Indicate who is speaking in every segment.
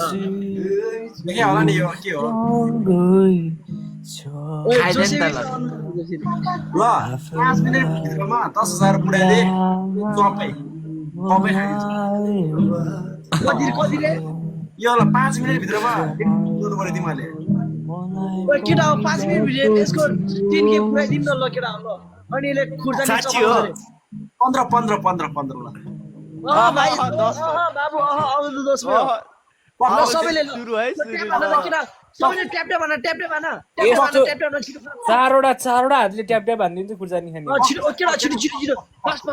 Speaker 1: देखे होला नि यो के हो
Speaker 2: खाइदैन त ल
Speaker 1: ल 5 मिनेट भित्रमा 10,000 बुढाले चपै कपै खाइन्छ
Speaker 3: कति रे
Speaker 1: यो ल 5 मिनेट भित्रमा गर्नु पर्यो तिमीले
Speaker 3: ओइ केटा हो 5 मिनेट भित्र यसको 3 गेम पुराइदिम न ल केटा हो ल अनि यसले खुर्सानी
Speaker 2: साँच्ची हो?
Speaker 1: चपाउँछ 15 ल
Speaker 3: भाइ बाबु आउँछ दोस्त मेरो ल सबैले ल
Speaker 2: सुरु है
Speaker 3: केटा सबैले ट्याप भन छिटो
Speaker 4: चारवटा हातले ट्याप ट्याप हानिदिन्छ खुर्सानी खाने
Speaker 3: छिटो केटा छिटो फास्ट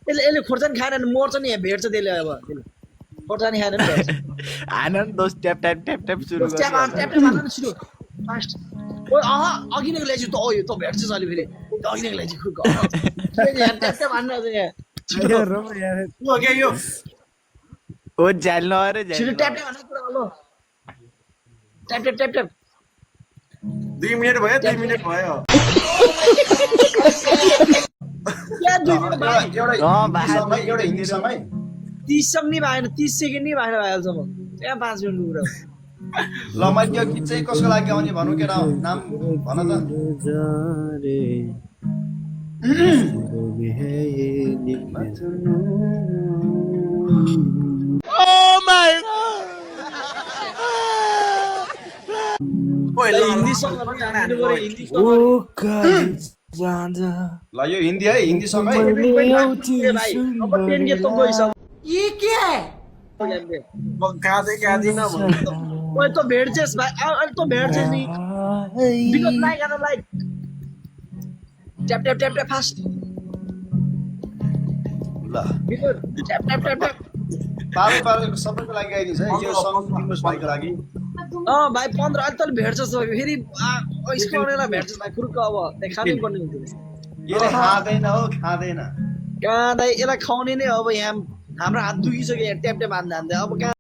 Speaker 3: यसले खोर्सानी खाएन भने मर्छ नि यहाँ भेट्छ त्यसले अब खोर्सानी खाएन भने भेट्छ
Speaker 2: आनन्द दोस्त ट्याप सुरु
Speaker 3: ट्याप हान न छिटो फास्ट ओ अघि नै ल्याइछु त यो त भेट्छ अलि फेरि अघि नै ल्याइछु खुर्क ट्याप हान्न यहाँ
Speaker 1: यो के यो
Speaker 2: ओ झ्याल नअरे
Speaker 3: छिटो
Speaker 2: झ्याल
Speaker 3: ट्याप हान कुरा ल ट्याप
Speaker 1: 2 मिनेट भयो 2 मिनेट भयो
Speaker 3: या 2 मिनेट भयो
Speaker 2: एउटा हिन्दी समय
Speaker 3: 30 सेकेन्ड नि भएन 30 सेकेन्ड नि भएन भइहाल्छ म त्यहाँ 5 मिनेटको कुरा
Speaker 5: ल मैले यो गीत चाहिँ कसको लागि आउने भनौँ केटा नाम भन त
Speaker 1: ओइ ल
Speaker 3: हिन्दी सङ्ग हिन्दी
Speaker 5: ल यो हिन्दी है हिन्दी सँगै
Speaker 3: भाइ अब 10 गेम त गइसक्यो
Speaker 6: ये क्या है
Speaker 1: म गादै न भन्नु
Speaker 3: ओए त भेट्छस् भाइ अहिले त भेट्छस् नि because like and like tap fast
Speaker 5: ल
Speaker 3: बिकज ट्याप
Speaker 5: पालो सबैको लागि आइदिन्छ है यो सङ्ग दिनुहोस् भाइको लागि
Speaker 3: भाइ 15 अहिले त भेट्छस् फेरि स्कोरलाई भेट्छस् भाइ कुरुक अब देखानै पर्ने हुन्छ
Speaker 5: यसले खाँदैन हो खाँदैन
Speaker 3: कहाँ दाइ यसलाई खुवाउने नै अब यहाँ हाम्रो हात दुखिसक्यो यहाँ ट्याप हान्दा अब कहाँ